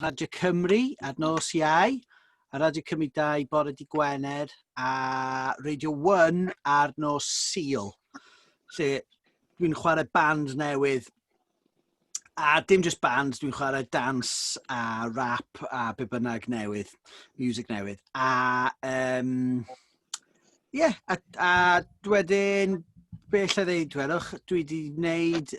Radio Cymru ar nos Iau, a Radio Cymru 2 bore di Gwener, a Radio 1 ar nos Sul. Lle dwi'n chwarae band newydd, a dim just band, dwi'n chwarae dance a rap a be bynnag newydd, music newydd. A wedyn, be lle ddeud wedwch, dwi wedi wneud,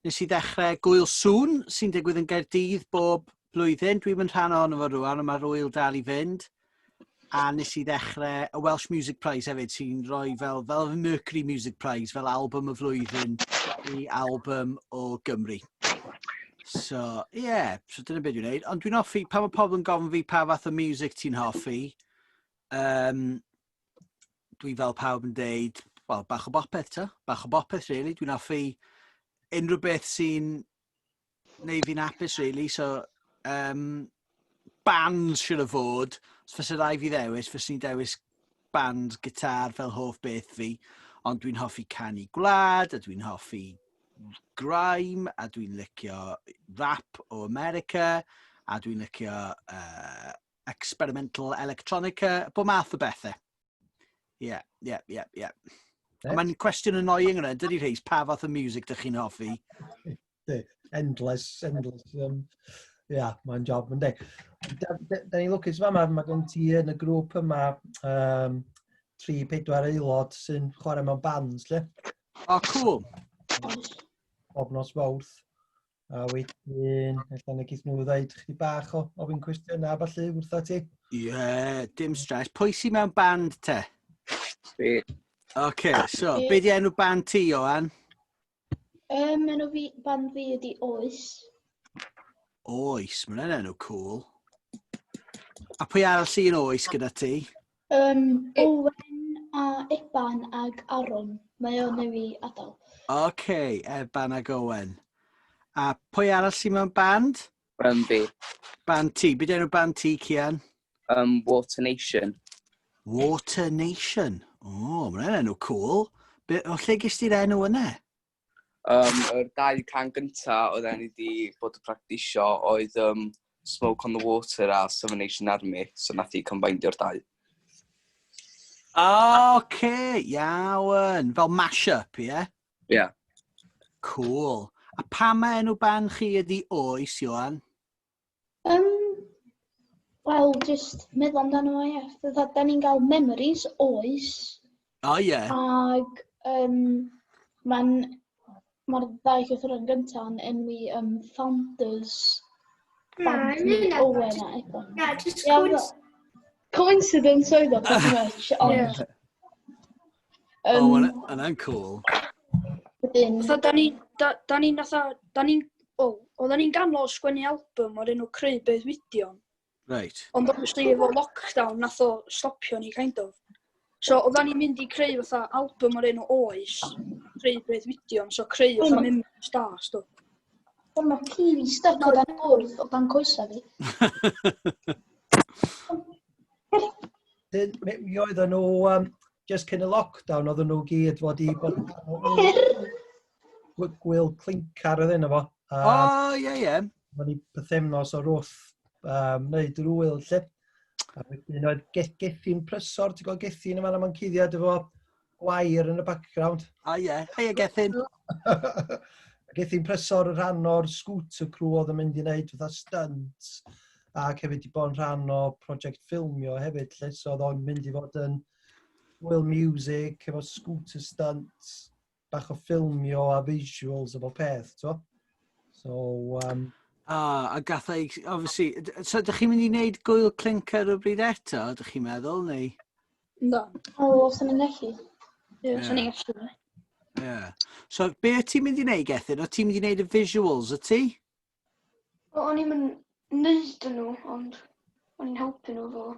nes i ddechrau Gwyl Sŵn, sy'n digwydd yn Gaerdydd bob blwyddyn. Dwi'n mynd rhan ohono fo rwan, ond mae'r wyl dal i fynd. A nes i ddechrau y Welsh Music Prize hefyd, sy'n rhoi fel Mercury Music Prize, fel album y flwyddyn i album o Gymru. So, so dyna beth dwi'n gwneud. Ond dwi'n hoffi, pan mae pobl yn gofyn fi pa fath o music ti'n hoffi, dwi fel pawb yn deud, wel, bach o bopeth, ta? Bach o bopeth, really. Dwi'n hoffi unrhyw beth sy'n neud fi'n hapus, really. So, bands siwr o fod, os fysa rai fi ddewis, fysa ni'n dewis band gitar fel hoff beth fi, ond dwi'n hoffi canu gwlad, a dwi'n hoffi grime, a dwi'n licio rap o America, a dwi'n licio experimental electronica, bob math o bethau. Ie. Ond mae'n cwestiwn annoying yna, dydy Rhys, pa fath o music dych chi'n hoffi? Endless. Mae'n job yn deg. Da ni'n lwcus fama, mae gen ti yn y grŵp yma 3-4 aelod sy'n chwarae mewn bands, le? O, cool. Bob nos Fawrth. A wedyn, allan y gyth nhw ddweud chdi bach o ofyn cwestiynau falle wrtho ti? Ie, dim stress. Pwy sy'n mewn band te? Fi. Oce, so, be di enw band ti, Ioan? Enw band fi ydi Oes. Oes, mae'n enw cool. A pwy arall sy'n oes gyda ti? Owen a Eban ag Aron. Mae o'n nefi adael. Oce, Eban ag Owen. A pwy arall sy'n mewn band? Fi. Band ti. Be di enw band ti, Cian? Water Nation. Water Nation. O, mae'n enw cool. O lle gys ti'r enw yna? Yr 2 can gynta oedd enw wedi bod yn practisio oedd Smoke on the Water a Seven Nation Army, so nath I combinedio'r 2. Oce, iawn. Fel mash-up, ie? Ie. Cool. A pa mae enw band chi ydi Oes, Ioan? Wel, just meddwl amdano fo, ie. Fydda, da ni'n gael Memories, Oes. O, ie. Ag mae'r 2 cyffredin gyntaf yn enwi Founders. Band ni Owen a Eban. Yeah, just coincidence oedd o, pretty much. Yna'n cool. Oedden ni'n ganol sgwennu album o'r enw Clwb Clink. Right. Ond obviously efo lockdown nath o stopio ni, kind of. So oedden ni'n mynd I creu fatha album o'r enw Oes, Clwb Clink, so creu fatha memory stars, do. Mae Piri stuck o dan wrth o dan coesa fi. Mi oedden nhw, just cyn y lockdown, oedden nhw gyd fod I bod Clwb Clink ar ydyn efo. Ie. Mae ni pythefnos o'r wrth wneud yr wyl, lle. A wedyn oedd gethi'n prysor, ti'n gweld gethi'n yma na'n cuddiad efo gwair yn y background. Ie. Hiya, Gethin. Gethi'n prysor yn rhan o'r scooter crew oedd yn mynd I wneud fatha stunts ac hefyd I bod yn rhan o project ffilmio hefyd lle, so oedd o'n mynd I fod yn wyl music efo scooter stunts, bach o ffilmio a visuals efo peth, to. So, a gath ei, obviously, so ydych chi'n mynd I wneud Gwyl Clink ar y bryd eto, ydych chi'n meddwl, neu? No. Os yna'n gallu. Ie, os yna'n gallu. Ie. So, be o ti'n mynd I wneud, Gethin? O ti'n mynd I wneud y visuals, o ti? O'n i'n neud nhw, ond o'n i'n helpu nhw fo.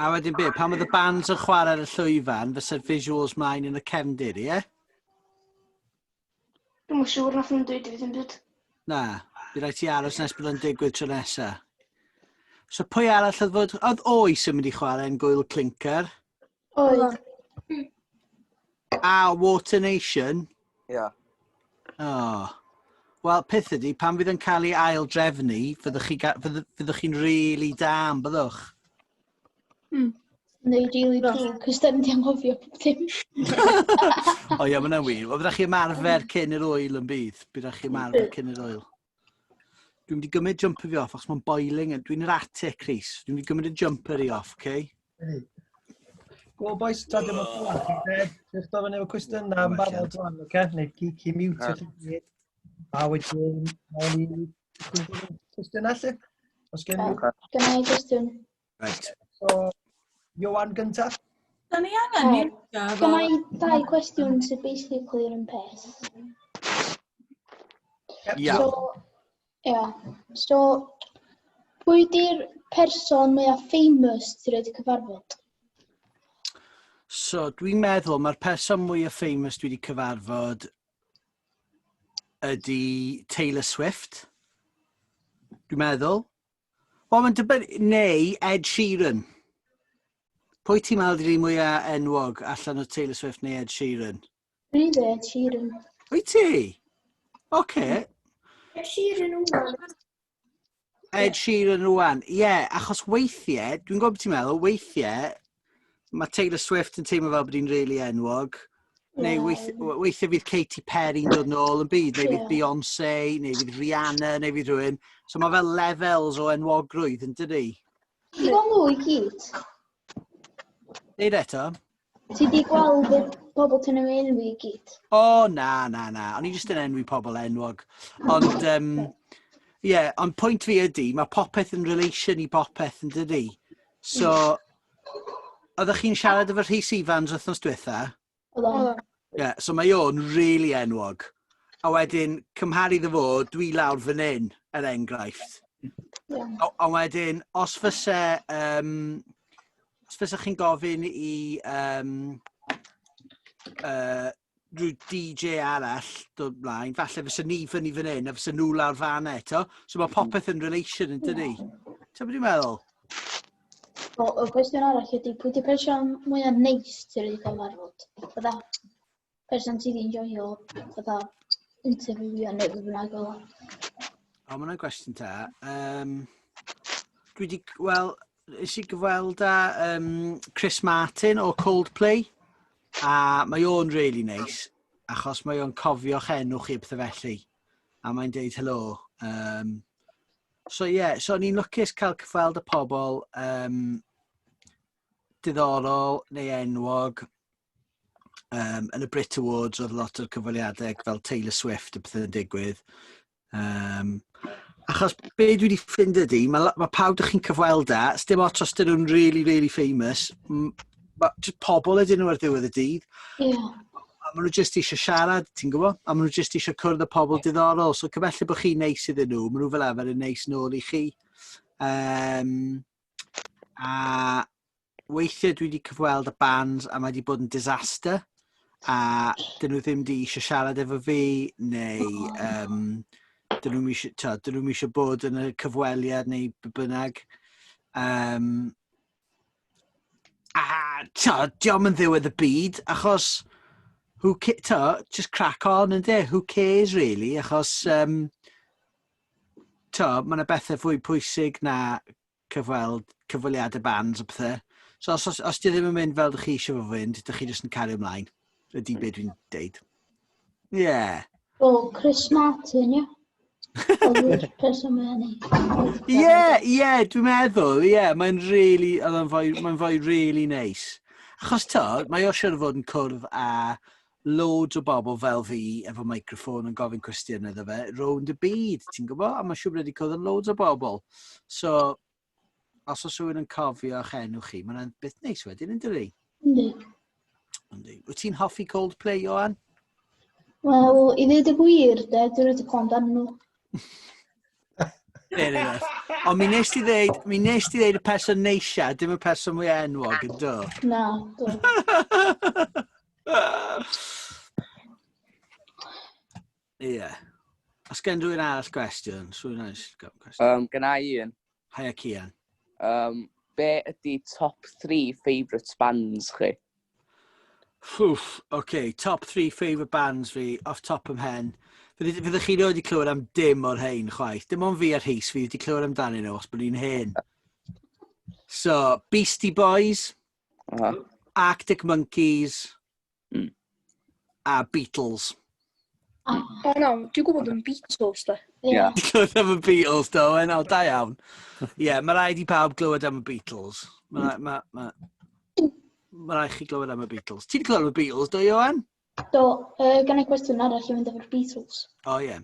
A wedyn be, pan oedd y bands yn chwarae ar y llwyfan, fysa'r visuals mlaen yn y cefndir, ie? Dwi'n mwyn siŵr nath nhw'n dweud I fi ddim byd. Na, bydd rhaid ti aros nes bydd yn digwydd tro nesa. So pwy arall oedd fod... Oedd Oes yn mynd I chwarae yn Gwyl Clinker? Oedd. A Water Nation? Ie. O. Wel, peth ydi, pan fydd yn cael ei ail drefnu, fyddwch chi'n really da am byddwch. Neu really true, cos dyn ni'n anghofio pob dim. O ia, mae'n wir. O, byddwch chi'n marfer cyn yr oil yn bydd. Byddwch chi'n marfer cyn yr oil. Dwi'n mynd i gymryd jumper fi off, achos mae'n boiling. Dwi'n yr atic, Chris. Dwi'n mynd i gymryd y jumper i off, okay? Go, boys, ta ddim yn ffordd. Dwi'n gofyn efo cwestiwn am barod rwan, oce? Neu ci mute o'ch chi. A wedyn, o'n i cwestiwn allu? Os gen i? Gyda i gwestiwn. Right. So, Iowan gyntaf? Da ni angen mute Gyda i 2 cwestiwn sydd basically yr un peth. Ia. So, pwy di'r person mwyaf famous ti roed i cyfarfod? So, dwi'n meddwl mae'r person mwyaf famous dwi wedi cyfarfod ydy Taylor Swift. Dwi'n meddwl. O, mae'n dibynnu, neu Ed Sheeran. Pwy ti'n meddwl ydy'r mwyaf enwog allan o Taylor Swift neu Ed Sheeran? Dwi'n dweud Ed Sheeran. Wyt ti? Oce. Ed Sheeran rwan. Ed Sheeran rwan. Ie, achos weithiau, dwi'n gwybod beth ti'n meddwl, weithiau, mae Taylor Swift yn teimlo fel bod hi'n really enwog. Neu weithiau fydd Katy Perry'n dod nôl yn byd, neu fydd Beyoncé, neu fydd Rihanna, neu fydd rhywun. So mae fel levels o enwogrwydd yn dydi. Ti'n gweld nhw i gyd? Neud eto? Ti di gweld y bobl ti'n enw i gyd? O, na. O'n i jyst yn enwi pobl enwog. Ond, ond pwynt fi ydy, mae popeth yn relation i popeth yn dydi. So, oeddech chi'n siarad efo Rhys Ifans wythnos diwetha? Ie, so mae o'n really enwog. A wedyn, cymharu iddo fo, dwi lawr fan hyn, yr enghraifft. A wedyn, os fysa chi'n gofyn i rhyw DJ arall dod mlaen, falle fysa ni fyny fan hyn, a fysa nhw lawr fan eto. So mae popeth yn relation yn dydi. Ti'n beth dwi'n meddwl? Y cwestiwn arall ydy, pwy di person mwyaf neis ti roed i cyfarfod? Fydda person ti di enjoyo, fydda interview neu beth bynnag o. O, mae'n gwestiwn ta. Dwi wedi, nes i gyfweld â Chris Martin o Clwb, a mae o'n really neis, achos mae o'n cofio'ch enw chi beth felly, a mae'n deud helo. So o'n i'n lwcus cael cyfweld y pobl diddorol neu enwog yn y Brit Awards. Oedd lot o'r cyfweliadau fel Taylor Swift y beth yn digwydd. Achos be dwi wedi ffind ydy, mae pawb ydych chi'n cyfweld â, dim ots os dyn nhw'n really famous, just pobl ydyn nhw ar ddiwedd y dydd. A maen nhw jyst eisiau siarad, ti'n gwybod? A maen nhw jyst eisiau cwrdd y pobl diddorol. So cyfellu bod chi'n neis iddyn nhw, maen nhw fel efer yn neis nôl i chi. A weithiau dwi wedi cyfweld y bands a mae wedi bod yn disaster. A dyn nhw ddim wedi eisiau siarad efo fi, neu dyn nhw eisiau bod yn y cyfweliad neu bynnag. Diolch yn ddiwedd y byd, achos just crack on and who cares really, achos mae yna bethau fwy pwysig na cyfweliadau bands o bethau. So os ti ddim yn mynd fel ydych chi eisiau fo fynd, ydych chi jyst yn cario ymlaen. Ydy beth dwi'n deud. Ie. O, Chris Martin, ie? Oedd person mae'n neis. Ie, dwi'n meddwl, mae'n fwy really neis. Achos mae o siarad fod yn cwrdd a loads o bobl fel fi efo microffon yn gofyn cwestiwn iddo fe, rownd y byd, ti'n gwybod? A mae siŵr wedi cwrdd yn loads o bobl. So, os oes rhywun yn cofio'ch enw chi, mae'n beth neis wedyn, yn dydi? Yndi. Wyt ti'n hoffi Coldplay, Ioan? Wel, i ddweud y gwir, dwi'n rhaid i clon nhw. Ond mi nes ti ddeud y person neisia, dim y person mwy enwog, yn do? Na, do. Ie. Os gen rhywun arall gwestiwn, Gyna i un. Haia Cian. Be ydy top 3 favourite bands chi? Top 3 favourite bands fi, off top of hen. Fyddwch chi wedi clywed am dim o'r hein, chwaith. Dim ond fi ar Rhys, fi wedi clywed amdanyn nhw os bod ni'n hen. So, Beastie Boys, Arctic Monkeys, a Beatles. O na, dwi'n gwybod yn Beatles, da. Ie. Di clywed am y Beatles, do, da iawn. Ie, mae rhaid i pawb glywed am y Beatles. Mae rhaid chi glywed am y Beatles. Ti wedi clywed am y Beatles, do, Ioan? Do, gan i cwestiwn arall i fynd efo'r Beatles. O, ie.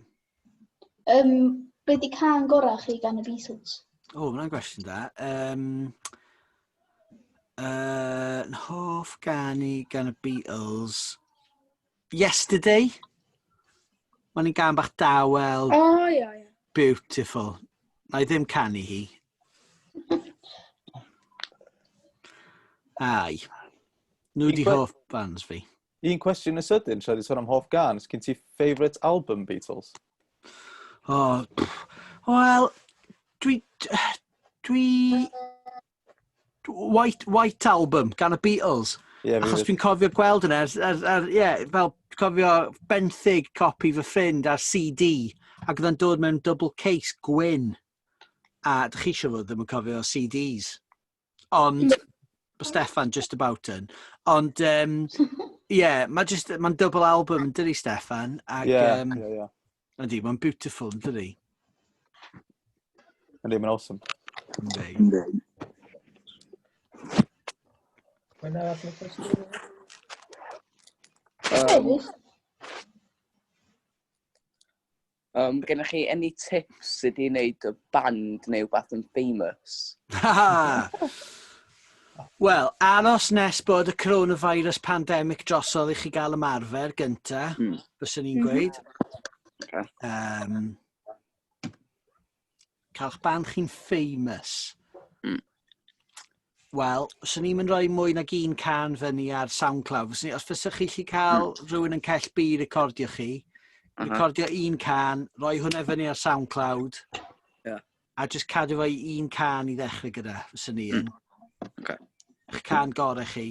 Be di can gorau chi gan y Beatles? O, mae'n gwestiwn da. Yn hoff gan y Beatles. Yesterday. Mae'n i'n gan bach dawel. O, ia. Beautiful. Na i ddim canu hi. Ai. Nhw di hoff bands fi. Un cwestiwn y sydyn, tra di sôn am hoff gan, ys gen ti favourite album Beatles? O, wel, White Album gan y Beatles. Achos dwi'n cofio gweld yna, fel cofio benthyg copi fy ffrind ar CD, ac oedd yn dod mewn double case gwyn. A dych chi eisiau fod ddim yn cofio CDs. Ond, Steffan just about yn. Ond, mae'n double album yn dydi, Steffan. Ydy, mae'n beautiful yn dydi. Ydy, mae'n awesome. Ydy. Mae'n arall yn cwestiwn. Gennych chi any tips sut i wneud y band neu wbeth yn famous? Wel, aros nes bod y coronavirus pandemic drosodd i chi gael ymarfer gynta, byswn ni'n gweud. Cael band chi'n famous. Wel, byswn ni'n mynd rhoi mwy nag un can fyny ar SoundCloud. Os fysych chi lli cael rhywun yn cell bu recordio chi, recordio un can, rhoi hwnna fyny ar SoundCloud, a just cadw fo i un can i ddechrau gyda, fyswn ni yn. Eich can gorau chi.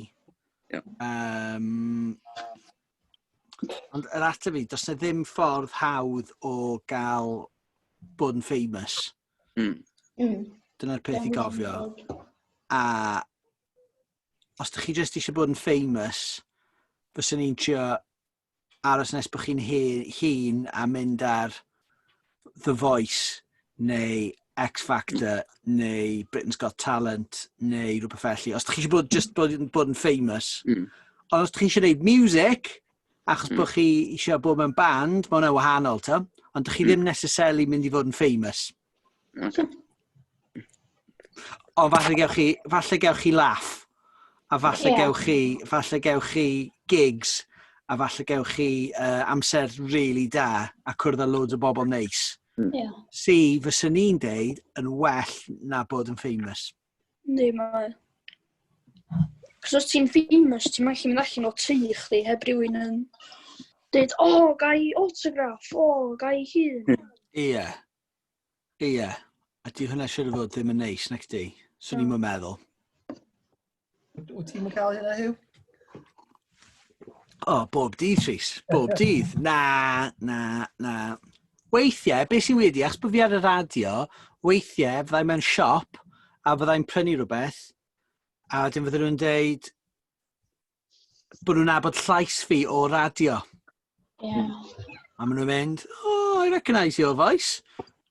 Ond yr ateb fi, does na ddim ffordd hawdd o gael bod yn famous. Dyna'r peth i gofio. A os ydych chi jyst eisiau bod yn famous, fyswn ni'n trio aros nes bod chi'n hun a mynd ar The Voice, neu X Factor, neu Britain's Got Talent, neu rhywbeth felly. Os ydych chi eisiau bod yn famous, ond os ydych chi eisiau gwneud music, achos bod chi eisiau bod mewn band, mae hwnna wahanol, ond ydych chi ddim necessarily mynd i fod yn famous. Ond falle gewch chi laugh, a falle gewch chi gigs, a falle gewch chi amser really da, a cwrdd â loads o bobl neis. Si, fyswn ni'n deud, yn well na bod yn famous. Ynddi, mae. Cos os ti'n famous, ti'n mynd allan o tu chdi, heb rywun yn dweud, gai autograff, gai hun. Ie. A di hwnna siwr o fod ddim yn neis, nag di? Swn i'n meddwl. Wyt ti'n cael hynna, Huw? Bob dydd, Rhys. Bob dydd. Na. Weithiau, beth sy'n wedi, achos bod fi ar y radio, weithiau fyddai mewn siop a fyddai'n prynu rhywbeth, a wedyn fydden nhw'n deud bod nhw'n nabod llais fi o radio. A maen nhw'n mynd, I recognise your voice.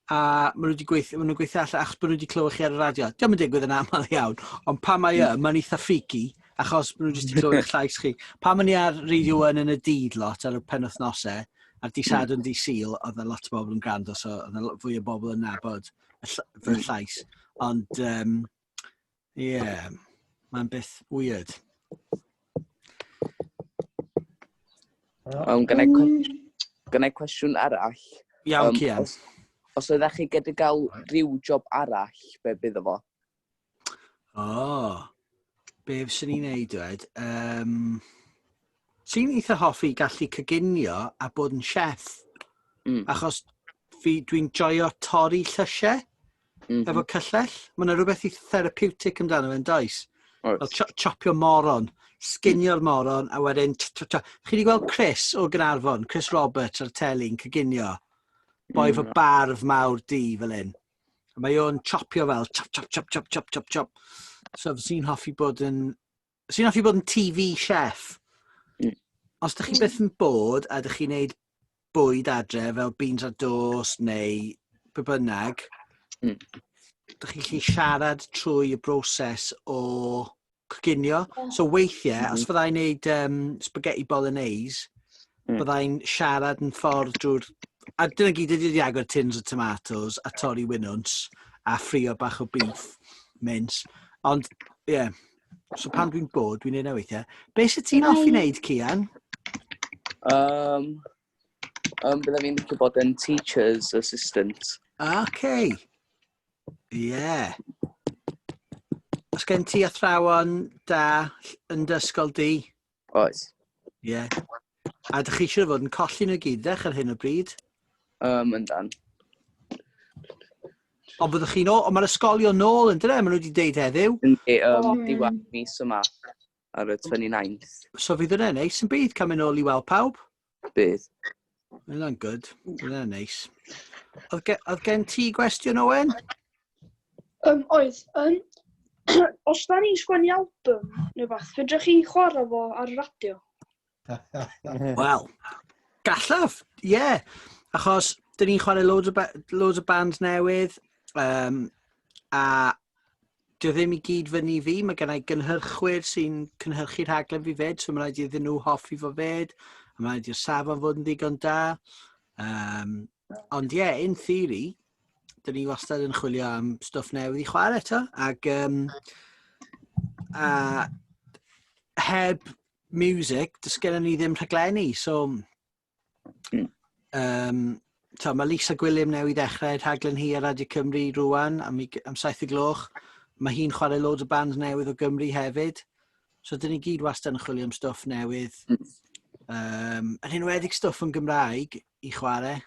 A maen nhw gweithio allan achos bod nhw wedi clywed chi ar y radio. Diolch yn digwydd yn aml iawn, ond pa mae mae'n eitha ffiki, achos bod nhw jyst wedi clywed eich llais chi. Pa mae'n i ar Radio 1 yn y dydd lot ar y penwythnosau, a'r dydd Sadwrn, dydd Sul, oedd yna lot o bobl yn gwrando, so oedd yna fwy o bobl yn nabod fy llais. Ond, mae'n beth weird. Gynnau cwestiwn arall. Iawn, Cian. Os oeddech chi gyda gael rhyw job arall, be bydd o fo? Be fyswn ni'n neud, dweud? Sy'n eitha hoffi gallu coginio a bod yn chef. Achos dwi'n joio torri llysiau efo cyllell. Mae yna rhywbeth i therapeutic amdano fe'n does. Fel chopio moron sginio'r moron, a wedyn, chi wedi gweld Chris o Gynarfon, Chris Roberts ar tele'n cyginio, boi fy barf mawr di fel hyn. A mae o'n chopio fel, chop. So sy'n hoffi bod yn TV chef. Os ydych chi byth yn bod a ydych chi'n neud bwyd adre fel beans a toast neu be bynnag, ydych chi'n gallu siarad trwy y broses o coginio. So weithiau, os fyddai'n neud spaghetti bolognese, byddai'n siarad yn ffordd drwy'r... A dyna gyd ydy agor tins o tomatoes a torri winwns a ffrio bach o beef, mince. Ond, ie, so pan dwi'n bod, dwi'n neud weithiau. Be sydd ti'n hoffi wneud, Cian? Bydda fi'n licio bod yn teacher's assistant. OK. Ie. Os gen ti athrawon da yn dy ysgol di? Oes. Ie. A ydych chi eisiau fod yn colli nhw gydach ar hyn o bryd? Yndan. Ond byddwch chi'n ôl, ond mae'r ysgolion nôl yn dydyn, maen nhw wedi deud heddiw. Diwedd mis yma ar y 29th. So fydd yna neis yn bydd cael mynd nôl i weld pawb? Bydd. Yna'n good, yna'n neis. Oedd gen ti gwestiwn, Owen? Oedd. Os da ni'n sgwennu album neu beth, fydrwch chi chwarae fo ar y radio? Wel, gallaf, ie. Yeah. Achos, dyn ni'n chwarae loads o bands newydd, a dio ddim i gyd fyny fi, mae gennau gynhyrchwyr sy'n cynhyrchu rhaglen fi fed, so mae'n rhaid iddyn nhw hoffi fo fed, a mae'n rhaid i'r safon fod yn ddigon da. Ond ie, in theory, dyn ni wastad yn chwilio am stwff newydd i chwarae eto, ac heb music, dys gennym ni ddim rhaglenni, so... mae Lisa Gwilym newydd ddechrau rhaglen hi ar Radio Cymru rwan am 7:00. Mae hi'n chwarae loads o bands newydd o Gymru hefyd. So dyn ni gyd wastad yn chwilio am stwff newydd. Yn enwedig stwff yn Gymraeg i chwarae.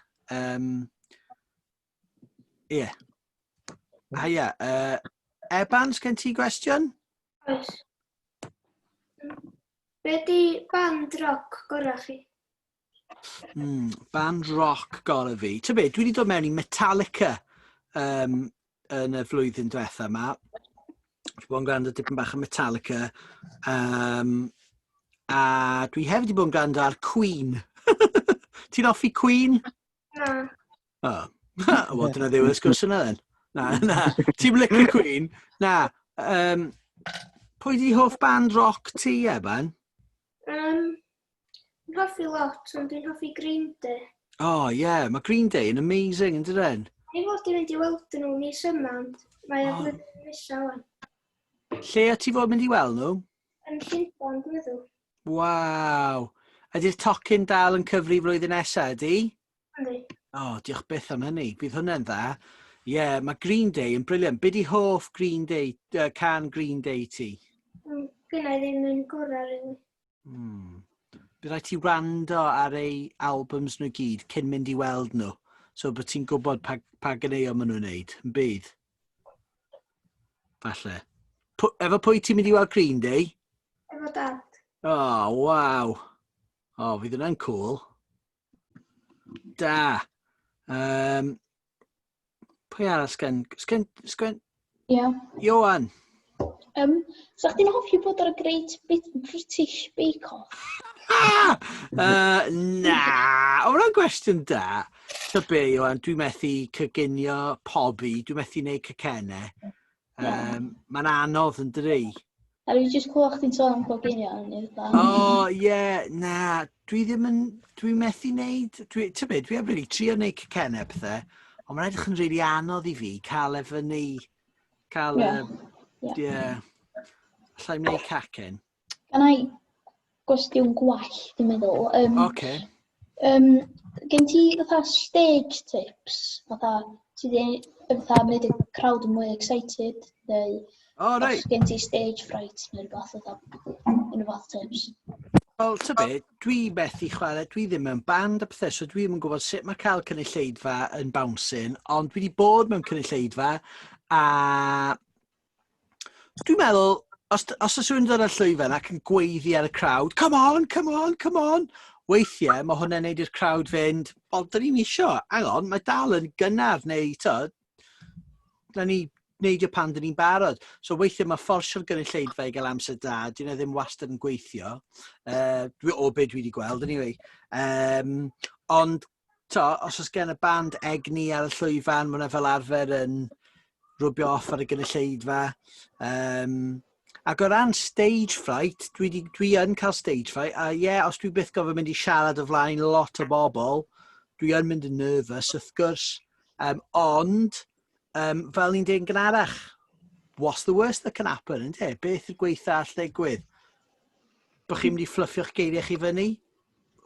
Ie. Haia, Ebans, gen ti gwestiwn? Oes. Be di band rock gorau chi? Band rock gorau fi. Ta be, dwi wedi dod mewn i Metallica yn y flwyddyn diwetha yma. Dwi bod yn gwrando dipyn bach o Metallica. A dwi hefyd wedi bod yn gwrando ar Queen. Ti'n hoffi Queen? Na. Wel, dyna ddiwedd y sgwrs yna then. Na. Ti'n licio Queen? Na. Pwy di hoff band rock ti, Eban? Dwi'n hoffi lot, ond dwi'n hoffi Green Day. Oh, yeah, mae Green Day yn amazing, yn dydyn? Ni fod i fynd i weld nhw mis yma, ond mae o blwyddyn nesa wan. Lle o ti fod mynd i weld nhw? Yn Llundain, dwi'n meddwl. Waw. Ydy'r tocyn dal yn cyfri flwyddyn nesaf, ydy? Yndi. Diolch byth am hynny. Bydd hwnna'n dda. Ie, mae Green Day yn briliant. Be di hoff Green Day, can Green Day ti? Gynna i ddim yn gorau, rili. Bydd rhaid ti wrando ar ei albums nhw gyd cyn mynd i weld nhw. So bod ti'n gwybod pa gyneuon maen nhw'n wneud, yn bydd? Falle. Efo pwy ti'n mynd i weld Green Day? Efo dad. Waw. Fydd hwnna'n cool. Da. Pwy arall sgen? Ie. Ioan. So chdi'n hoffi bod ar y Great British Bake Off? Na, hwnna'n gwestiwn da. So be, Ioan, dwi'n methu cyginio pobi, dwi'n methu gwneud cacennau. Mae'n anodd yn dydi. A dwi'n jyst clywed chdi'n sôn am coginio. Na, dwi'n methu wneud, dwi heb really trio wneud cacennau pethau, ond mae'n edrych yn really anodd i fi cael efo ni, allai wneud cacen. Gan i gwestiwn gwell, dwi'n meddwl. Oce. Gen ti fatha stage tips? Fatha, ti wedi mynd y crowd yn mwy excited? Neu os gen ti stage fright neu rhywbeth fatha, unrhyw tips? Wel, ta be, dwi methu chwarae, dwi ddim yn band a pethau, so dwi ddim yn gwybod sut mae cael cynulleidfa yn bouncing, ond dwi wedi bod mewn cynulleidfa, a dwi'n meddwl, os oes rhywun dod ar llwyfan ac yn gweiddi ar y crowd, come on, come on, come on. Weithiau, mae hwnna'n neud i'r crowd fynd, wel, dyn ni'n isio, hang on, mae dal yn gynnar, neu, da ni neidio pan dyn ni'n barod. So weithiau mae fforsio'r gynulleidfa i gael amser da, dyn nhw ddim wastad yn gweithio, o beth dwi wedi gweld, anyway. Ond, os oes gen y band egni ar y llwyfan, mae hwnna fel arfer yn rwbio off ar y gynulleidfa. Ac o ran stage fright, dwi yn cael stage fright, a os dwi byth gofyn mynd i siarad o flaen lot o bobl, dwi yn mynd yn nervous, wrth gwrs. Ond, fel ni'n dweud yn gynharach, what's the worst that can happen, ynddo? Beth yw'r gweitha all ddigwydd? Bych chi'n mynd i fluffio'ch geiriau chi fyny?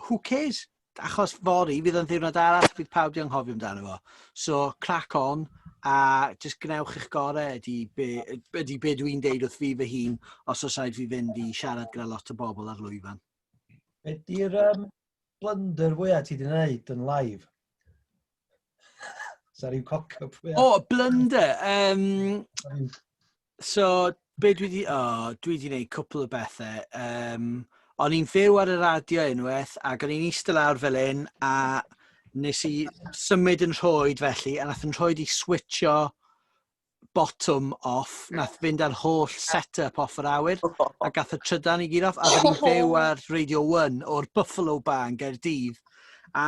Who cares? Achos fori, fydd yn ddiwrnod arall, fydd pawb di anghofio amdano fo. So, crack on. A jyst gnewch eich gorau ydy be dwi'n deud wrth fi fy hun os oes rhaid fi fynd i siarad gyda lot o bobl ar lwyfan. Ydy'r blunder fwyaf ti wedi gwneud yn live? Sa rhyw cock-up fwyaf? O, blunder? So, be dwi wedi gwneud cwpl o bethau. O'n i'n fyw ar y radio unwaith ac o'n i'n eistedd lawr fel un a nes i symud yn rhoed felly, a nath yn rhoed i switcho bottom off, nath fynd ar holl set-up off yr awyr, a gath y trydan i gyd off, a fydden i'n fyw ar Radio 1 o'r Buffalo Bar yn Gaerdydd. A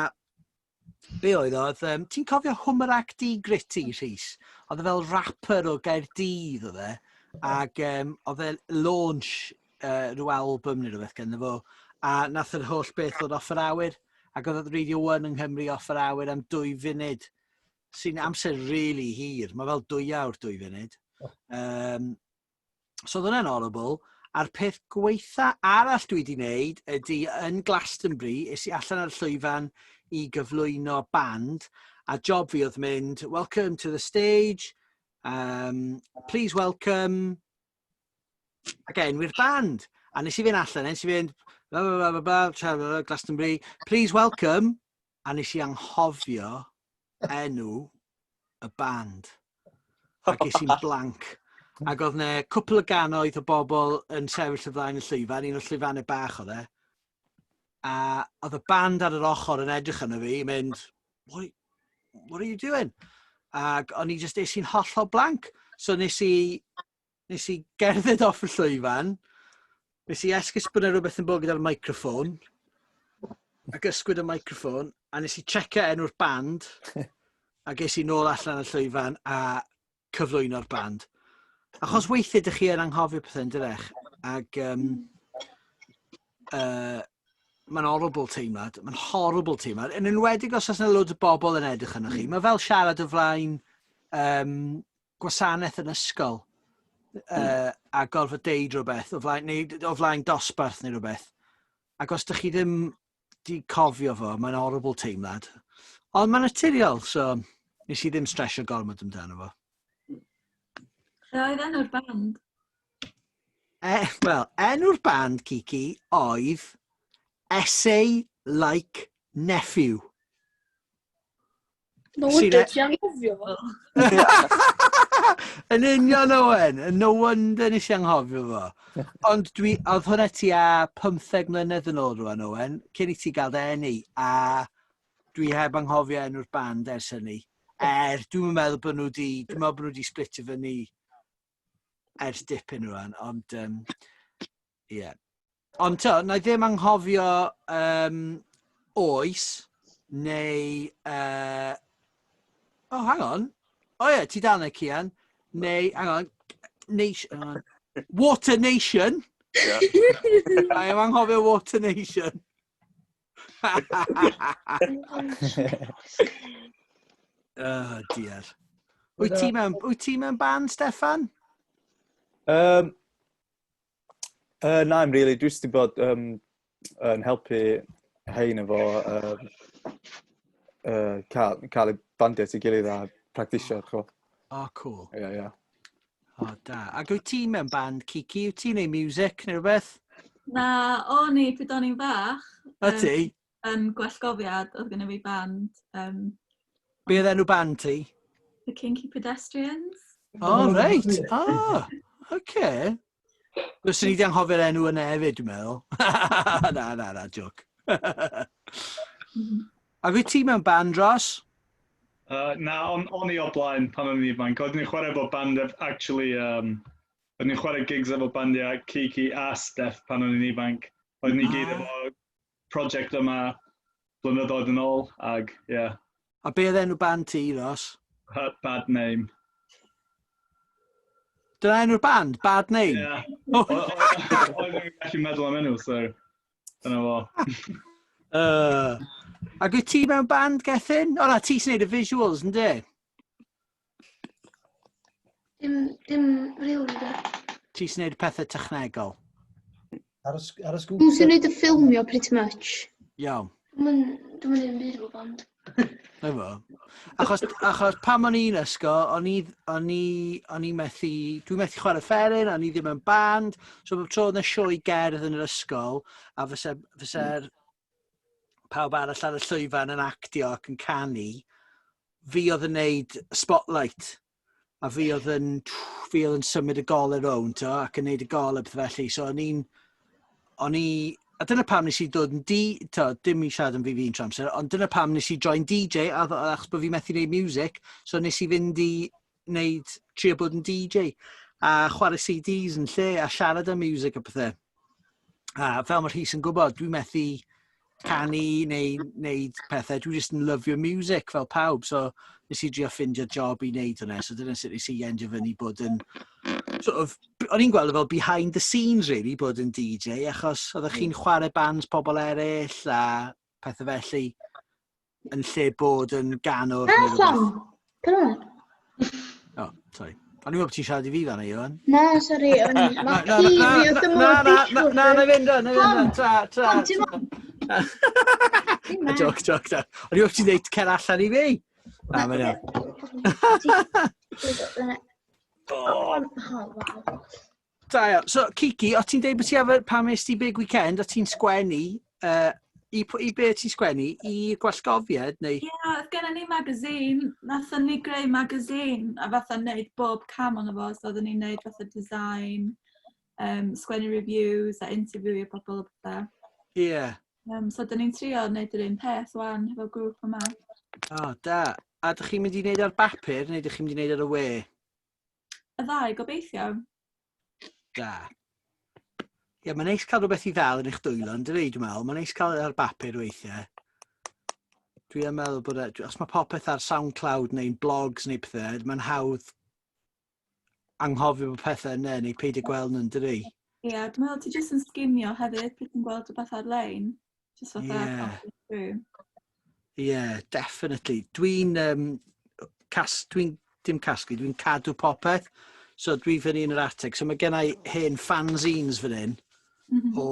be oedd, ti'n cofio Hwmerac D Gritty, Rhys? Oedd e fel rapper o Gaerdydd, oedd e, ac oedd e launch rhyw album neu rhywbeth gen fo, a nath yr holl beth ddod off yr awyr. Ac oedd Radio 1 yng Nghymru off yr awyr am 2 funud, sy'n amser really hir. Mae fel 2 awr 2 funud. So oedd hwnna'n horrible. A'r peth gweitha arall dwi wedi wneud ydy yn Glastonbury, is i allan ar llwyfan i gyflwyno band, a job fi oedd mynd, welcome to the stage, please welcome, again, we'r band. A nes i fynd allan, nes i fynd, Glastonbury, please welcome, a nes i anghofio enw y band. A ges i'n blank. Ac oedd yna cwpl o gannoedd o bobl yn sefyll o flaen y llwyfan, un o'r llwyfannau bach oedd e. A oedd y band ar yr ochr yn edrych yna fi, mynd, what are you doing? Ac o'n i just eisiau'n hollol blank. So nes i gerdded off y llwyfan, nes i esgus bod yna rhywbeth yn bod gyda'r microffon, ac ysgwyd y microffon, a nes i checio enw'r band, a ges i nôl allan y llwyfan a cyflwyno'r band. Achos weithiau dych chi yn anghofio pethau'n dyrech, ac mae'n horrible teimlad, yn enwedig os oes yna loads o bobl yn edrych yna chi. Mae fel siarad o flaen gwasanaeth yn ysgol. A gorfod deud rhywbeth, o flaen dosbarth neu rhywbeth. Ac os ydych chi ddim di cofio fo, mae'n horrible teimlad. Ond mae'n naturiol, so nes i ddim stresio gormod amdano fo. Lle oedd enw'r band? Wel, enw'r band, Kiki, oedd Essay Like Nephew. No wonder ti anghofio fo. Yn union Owen, no wonder nes i anghofio fo. Ond oedd hwnna ti a 15 mlynedd yn ôl rwan, Owen, cyn i ti gael eni, a dwi heb anghofio enw'r band ers hynny. Dwi'n meddwl bod nhw wedi splitio fyny ers dipyn rwan, ond ie. Ond na i ddim anghofio oes, neu hang on. Ti dal yna, Cian. Neu, hang on, Water Nation. A i'm anghofio Water Nation. Oh, dear. Wyt ti mewn band, Steffan? Na, I'm really. Dwi wedi bod yn helpu hein efo cael ei bandiau at ei gilydd a practisio. Oh, cool. Ie. O, da. Ac wyt ti mewn band, Kiki? Wyt ti'n neud music neu rhywbeth? Na, o'n i pryd o'n i'n fach. O ti? Yn gwellgofiad, oedd gen i fi band. Be oedd enw band ti? The Kinky Pedestrians. Oh, reit. Oh, okay. Gwrs ni di anghofio'r enw yna hefyd, dwi'n meddwl. Na, joc. A fi ti mewn band, Ross? Na, o'n i o blaen pan o'n ifanc. Oedden ni'n chwarae bod band, actually, oedden ni'n chwarae gigs efo bandiau Kiki a Steph pan o'n i'n ifanc. Oedden ni gyd efo prosiect yma blynyddoedd yn ôl, ag, yeah. A be oedd enw band ti, Ross? Bad name. Dyna enw'r band? Bad name? Yeah. Oedden ni'n gallu meddwl am enw, so dyna fo. Ac wyt ti mewn band, Gethin? O na, ti sy'n neud y visuals, ynddi? Dim really, da. Ti sy'n neud y pethau technegol? Ar y sgwp. Dwi'n sy'n neud y ffilmio, pretty much. Iawn. Dwi'n mynd i'n byd o band. Efo. Achos pam o'n i'n ysgol, dwi'n methu chwarae fferin, o'n i ddim yn band, so bob tro oedd yna sioe gerdd yn yr ysgol, a fysa'r pawb arall ar y llwyfan yn actio ac yn canu, fi oedd yn neud spotlight, a fi oedd yn symud y golau rownd, ac yn neud y golau beth felly, so a dyna pam nes i dod yn dim i siarad yn fi'n tramser, ond dyna pam nes i join DJ, achos bod fi methu neud music, so nes i fynd i trio bod yn DJ, a chwarae CDs yn lle, a siarad am music a pethau. A fel mae Rhys yn gwybod, dwi'n methu canu neu wneud pethau, dwi'n just yn lyfio music fel pawb, so nes i drio ffindio job i wneud hwnna, so dyna sut nes i endio fyny bod yn o'n i'n gweld fel behind the scenes, really, bod yn DJ, achos oeddech chi'n chwarae bands pobl eraill a pethau felly yn lle bod yn ganwr. O, sorry. O'n i'n gwybod ti'n siarad I fi fanna, Iwan? Na, sorry, mae ci fi oedd y mor bishwr. Na, na fynd o'n, tra. Joc, da. O'n i'n gwybod ti'n dweud cer allan I fi? Na, mae'n iawn. Da iawn. So, Kiki, o ti'n dweud bod ti efo pam est ti big weekend, o ti'n sgwennu, I be ti'n sgwennu? I gwasgofiad, neu? Ie, oedd gennym ni magazine. Nathon ni greu magazine, a fatha'n neud bob cam o'n efo, so oedden ni'n neud fatha design, sgwennu reviews a interviewio pobl o bethau. Ie. So, oedden ni'n trio neud yr un peth wan, efo grŵp yma. O, da. A ydych chi'n mynd I wneud ar bapur, neu ydych chi'n mynd I wneud ar y we? Y ddau, gobeithio. Da. Ie, mae'n neis cael rhywbeth I ddal yn eich dwylo, yn dweud, dwi'n meddwl. Mae'n neis cael ar bapur weithiau. Dwi'n meddwl bod os mae popeth ar SoundCloud neu'n blogs neu pethau, mae'n hawdd anghofio bod pethau yna neu peidio gweld nhw'n dweud. Ie, dwi'n meddwl ti jyst yn sgimio hefyd, beth yn gweld rhywbeth ar-lein. Just fatha through. Ie, definitely. Dwi'n cadw popeth. So dwi fyny yn yr ateg. So mae gennau hen fanzines fan hyn o